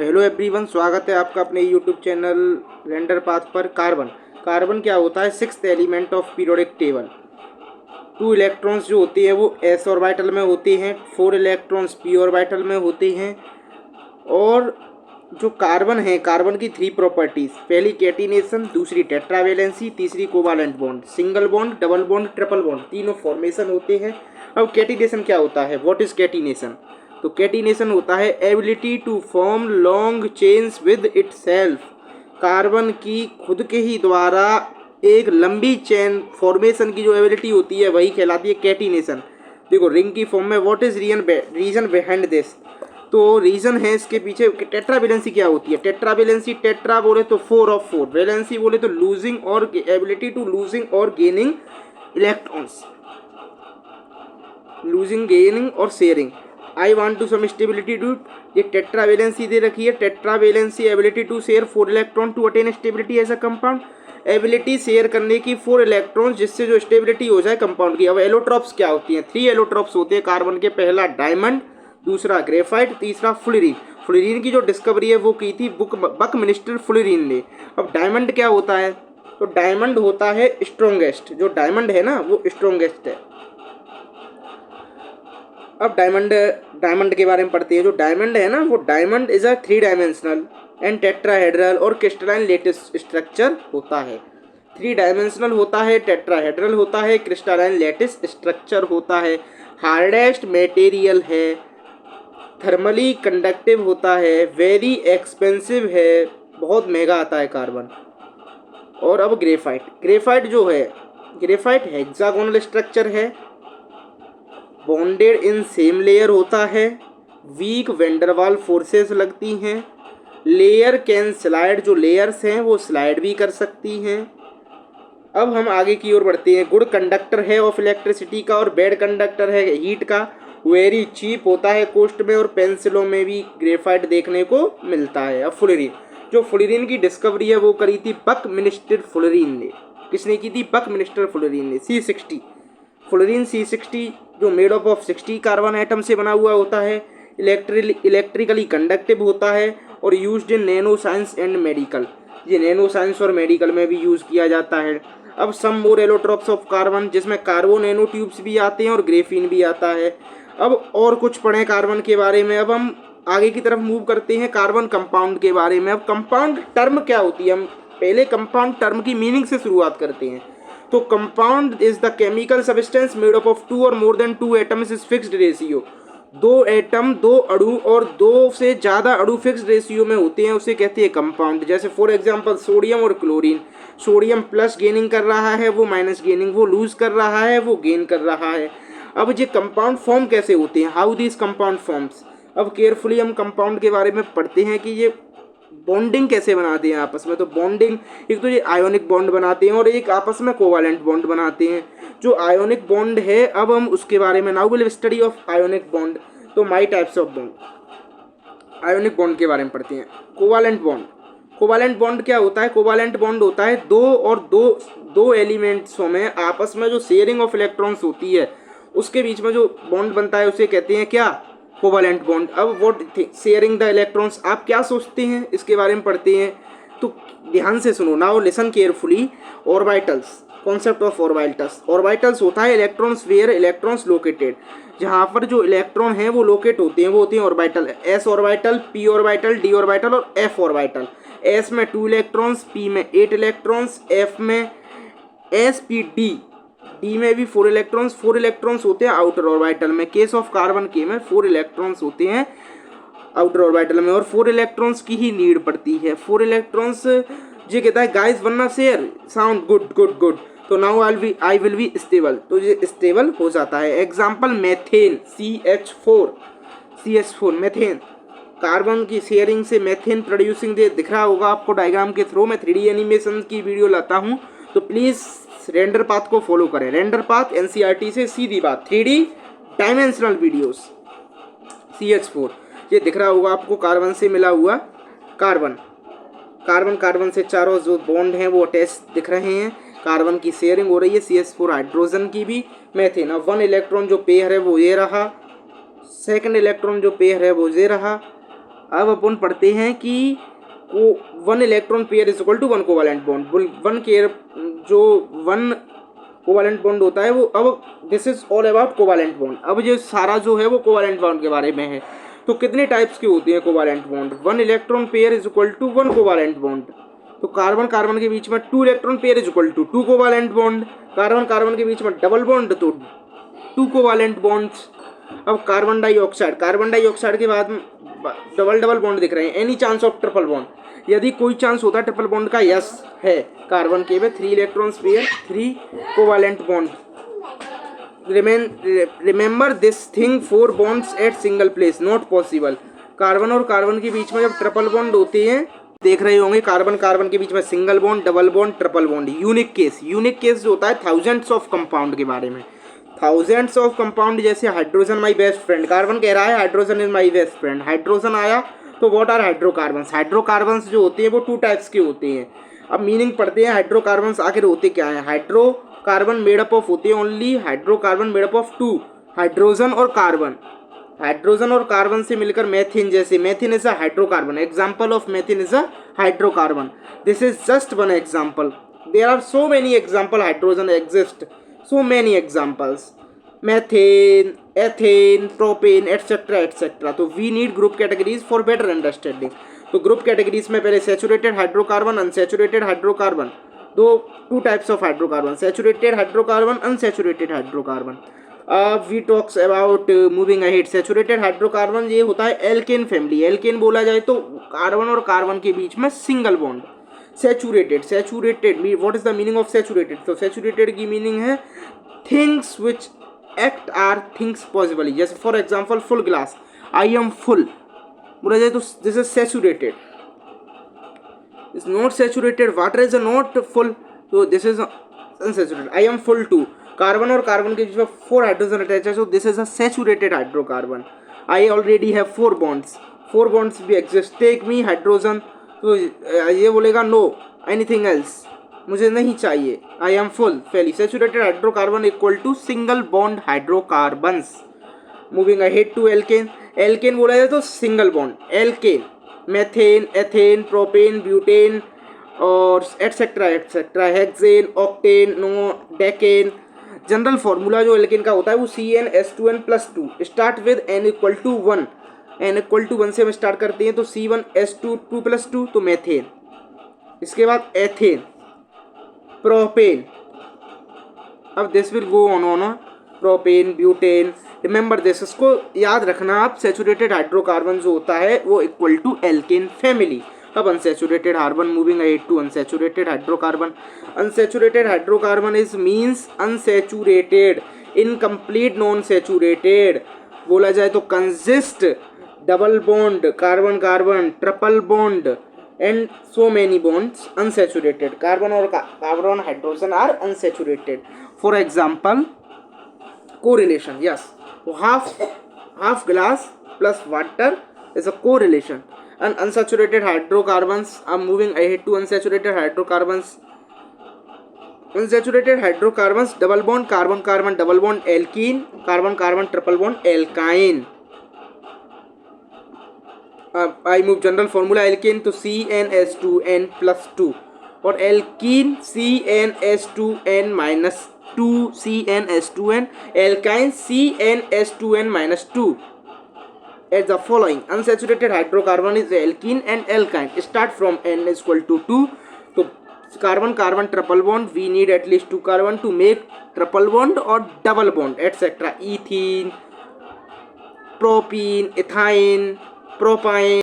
Hello everyone, स्वागत है आपका अपने यूट्यूब चैनल रेंडर पाथ पर। कार्बन क्या होता है? Sixth element of periodic table. 2 electrons जो होती है वो s ऑर्बिटल में होते हैं, 4 इलेक्ट्रॉन्स p ऑर्बिटल में होते हैं। और जो कार्बन है, कार्बन की 3 प्रॉपर्टीज, पहली कैटिनेशन, दूसरी टेट्रावेलेंसी, तीसरी covalent bond. Single bond, double bond, triple bond, तीनों फॉर्मेशन होते हैं। अब कैटिनेशन क्या होता है? What is catenation? तो कैटिनेशन होता है ability to form long chains with itself. Carbon की खुद के ही द्वारा एक लंबी चेन फॉर्मेशन की जो एबिलिटी होती है वही कहलाती है कैटिनेशन। देखो रिंग की फॉर्म में what is reason behind this? तो रीजन है इसके पीछे। टेट्रावेलेंसी क्या होती है? टेट्रावेलेंसी, टेट्रा बोले तो 4 ऑफ 4, वैलेंसी बोले तो लूजिंग और एबिलिटी टू लूजिंग और गेनिंग इलेक्ट्रॉन्स, लूजिंग, गेनिंग और sharing. I want to some stability to, ये टेट्रावेलेंसी दे रखी है। Tetravalency ability to share 4 electron to attain stability as a compound. Ability share करने की 4 इलेक्ट्रॉन्स जिससे जो स्टेबिलिटी हो जाए कंपाउंड की। अब एलोट्रॉप्स क्या होती हैं? 3 एलोट्रॉप्स होते हैं कार्बन के। पहला डायमंड, दूसरा ग्रेफाइट, तीसरा फ्लोरीन। फ्लोरीन की जो डिस्कवरी है वो की थी बकमिंस्टर फ्लोरीन ने। अब डायमंड क्या होता है? तो डायमंड होता है स्ट्रॉन्गेस्ट। जो डायमंड है ना वो स्ट्रॉन्गेस्ट है। अब डायमंड के बारे में पढ़ते हैं। जो डायमंड है ना वो diamond is a 3 dimensional and tetrahedral और क्रिस्टलाइन लेटिस स्ट्रक्चर होता है। 3 डायमेंशनल होता है, टेट्राहेड्रल होता है, क्रिस्टलाइन लेटिस स्ट्रक्चर होता है, हार्डेस्ट मटेरियल है, थर्मली कंडक्टिव होता है, वेरी एक्सपेंसिव है, बहुत महंगा आता है कार्बन। और अब ग्रेफाइट जो है, ग्रेफाइट हेक्सागोनल स्ट्रक्चर है, बॉन्डेड इन सेम लेयर होता है, वीक वेंडरवाल फोर्सेस लगती हैं, लेयर कैन स्लाइड, जो लेयर्स हैं वो स्लाइड भी कर सकती हैं। अब हम आगे की ओर बढ़ते हैं। गुड कंडक्टर है ऑफ इलेक्ट्रिसिटी का और बैड कंडक्टर है हीट का। वेरी चीप होता है कॉस्ट में और पेंसिलों में भी ग्रेफाइट देखने को मिलता है। अब फ्लोरीन, जो फ्लोरीन की डिस्कवरी है वो करी थी बकमिंस्टर फ्लोरीन ने। किसने की थी? बकमिंस्टर फ्लोरीन ने। C60 फ्लोरीन, C60 जो made up of 60 carbon atom से बना हुआ होता है, इलेक्ट्रिकली कंडक्टिव होता है और used in nano science and medical. ये नैनो साइंस और मेडिकल में भी यूज़ किया जाता है। अब सम मोर एलोट्रॉप्स ऑफ कार्बन, जिसमें कार्बो नैनो ट्यूब्स भी आते हैं और ग्रेफीन भी आता है। अब और कुछ पढ़ें कार्बन के बारे में। अब हम आगे की तरफ मूव करते हैं कार्बन कंपाउंड के बारे में। अब कंपाउंड टर्म क्या होती है? हम पहले कंपाउंड टर्म की मीनिंग से शुरुआत करते हैं। तो compound is the chemical substance made up of 2 और more than 2 atoms is fixed ratio. 2 atom, 2 अणु और 2 से ज़्यादा अणु फिक्स्ड रेशियो में होते हैं, उसे कहते हैं कंपाउंड। जैसे फॉर एग्जांपल सोडियम और क्लोरीन। सोडियम प्लस गेनिंग कर रहा है, वो माइनस गेनिंग, वो लूज कर रहा है, वो गेन कर रहा है। अब ये कंपाउंड फॉर्म कैसे होते हैं? How this compound forms. अब केयरफुली हम कंपाउंड के बारे में पढ़ते हैं कि ये बॉन्डिंग कैसे बनाते हैं आपस में। तो बॉन्डिंग, एक तो ये आयोनिक बॉन्ड बनाते हैं और एक आपस में कोवालेंट बॉन्ड बनाते हैं। जो आयोनिक बॉन्ड है, अब हम उसके बारे में now will study of ionic bond. तो my types of bond, ionic bond के बारे में पढ़ते हैं। कोवालेंट बॉन्ड, कोवालेंट बॉन्ड क्या होता है? कोवालेंट बॉन्ड होता है दो एलिमेंट्सों में आपस में जो शेयरिंग ऑफ इलेक्ट्रॉन्स होती है उसके बीच में जो बॉन्ड बनता है उसे कहते हैं क्या? Covalent bond. अब व्हाट शेयरिंग द इलेक्ट्रॉन्स, आप क्या सोचते हैं इसके बारे में पढ़ते हैं। तो ध्यान से सुनो, now listen carefully. Orbitals, concept of orbitals. Orbitals होता है इलेक्ट्रॉन्स वेयर इलेक्ट्रॉन्स लोकेटेड, जहाँ पर जो इलेक्ट्रॉन हैं वो लोकेट होते हैं, वो होती हैं orbital. S orbital, P orbital, D orbital और F ऑर्बिटल। S में 2 इलेक्ट्रॉन्स, P में 8 इलेक्ट्रॉन्स, F में sp D में भी 4 इलेक्ट्रॉन्स। 4 इलेक्ट्रॉन्स होते हैं आउटर ऑर्बिटल में। केस ऑफ कार्बन के में 4 इलेक्ट्रॉन्स होते हैं आउटर ऑर्बिटल में और 4 इलेक्ट्रॉन्स की ही नीड पड़ती है। 4 इलेक्ट्रॉन्स ये कहता है गाइस वरना share sound good good good. तो now I will be stable, तो ये स्टेबल हो जाता है। Example methane, CH4 methane. Carbon की शेयरिंग से मेथेन प्रोड्यूसिंग दे दिख रहा होगा आपको डायग्राम के थ्रू। मैं 3D एनिमेशन की वीडियो लाता हूँ, तो प्लीज़ रेंडर पाथ को फॉलो करें। रेंडर पाथ NCERT से सीधी बात, 3D डायमेंशनल वीडियोस। CH4 ये दिख रहा होगा आपको, कार्बन से मिला हुआ कार्बन से चारों जो बॉन्ड हैं वो अटैच दिख रहे हैं। कार्बन की शेयरिंग हो रही है, CH4 हाइड्रोजन की भी। मेथेन, अब 1 इलेक्ट्रॉन जो पेयर है वो ये रहा, सेकंड इलेक्ट्रॉन जो पेयर है वो ये रहा, अब अपन पढ़ते हैं कि one electron pair is equal to one covalent bond. One care जो वन कोवालेंट बॉन्ड होता है वो, अब this is all about covalent bond. अब ये सारा जो है वो कोवालेंट बॉन्ड के बारे में है। तो कितने टाइप्स के होते हैं covalent bond? One electron pair is equal to one covalent bond. तो कार्बन कार्बन के बीच में two electron pair is equal to two covalent bond. Carbon carbon के बीच में डबल बॉन्ड तो टू कोवालेंट बॉन्ड्स। अब कार्बन डाइऑक्साइड के बाद डबल डबल बॉन्ड दिख रहे हैं। Any chance of triple bond, यदि कोई चांस होता है ट्रिपल बॉन्ड का, यस है। कार्बन के में 3 electrons pair 3 covalent bond. Remember this thing, 4 bonds eight single place not possible. Carbon और कार्बन के बीच में जब ट्रिपल बॉन्ड होते हैं, देख रहे होंगे कार्बन कार्बन के बीच में single bond, double bond, triple bond. Unique case जो होता है थाउजेंड्स ऑफ कंपाउंड के बारे में। थाउजेंड्स ऑफ कंपाउंड, जैसे hydrogen my best friend, carbon कह रहा है hydrogen is my best friend, hydrogen आया तो व्हाट आर हाइड्रोकार्बन्स। हाइड्रोकार्बन्स जो होते हैं वो 2 टाइप्स के होते हैं। अब मीनिंग पढ़ते हैं हाइड्रोकार्बन्स आखिर होते क्या है। हाइड्रोकार्बन मेड अप ऑफ होते हैं only hydrocarbon made up of 2, hydrogen और कार्बन। हाइड्रोजन और कार्बन से मिलकर मेथिन, जैसे methane is a hydrocarbon, example of methane is a hydrocarbon. This is just one example, there are so many example, hydrogen exist, so many examples, methane, ethane, propane, etc etc। तो we need group categories for better understanding। तो group categories में पहले saturated hydrocarbon, unsaturated hydrocarbon, two types of hydrocarbon, saturated hydrocarbon, unsaturated hydrocarbon. We talks about moving ahead. Saturated hydrocarbon ये होता है alkene family. Alkene बोला जाए तो carbon और कार्बन के बीच में single bond. Saturated what is the meaning of saturated? तो सैचुरेटेड की मीनिंग है things which act are things possibly. जैसे for example full glass, I am full बोला जाए तो this is saturated. Is not saturated, water is not full, तो this is unsaturated. I am full too, carbon और carbon के बीच में 4 hydrogen attach है, so this is a saturated hydrocarbon. I already have 4 bonds भी exist, take me hydrogen, तो ये बोलेगा नो एनीथिंग एल्स, मुझे नहीं चाहिए, I am full. Fully saturated hydrocarbon equal to single bond hydrocarbons. Moving ahead to alkane. Alkane बोला जाए तो single bond, alkane, methane, ethane, propane, butane और etcetera etcetera, hexane, octane, no, decane. General formula जो alkane का होता है वो CnS2n+2, start with n equal to 1, n equal to 1 से हम स्टार्ट करते हैं, तो C1S2 2+2 तो मेथेन। इसके बाद एथेन, प्रोपेन, अब this will go on propane, butane. Remember this, इसको याद रखना आप। सैचुरेटेड हाइड्रोकार्बन जो होता है वो इक्वल टू एल्केन फैमिली। अब unsaturated carbon, moving ahead to unsaturated hydrocarbon. Unsaturated hydrocarbon is means unsaturated, incomplete, non saturated. बोला जाए तो consist double bond, carbon carbon, triple bond and so many bonds unsaturated. Carbon or carbon hydrogen are unsaturated. For example, correlation, yes, so half glass plus water is a correlation. And unsaturated hydrocarbons, I'm moving ahead to unsaturated hydrocarbons. Unsaturated hydrocarbons, double bond, carbon carbon, double bond, alkene, carbon carbon, triple bond, alkyne. I move general formula alkane तो CnS2n+2 और alkene CnS2n-2, CnS2n, alkyne CnS2n-2। At the following unsaturated hydrocarbon is alkene and alkyne, start from n equal to 2। तो carbon carbon triple bond, we need at least 2 carbon to make triple bond और double bond etcetera. Ethene, propene, ethyne, propyne.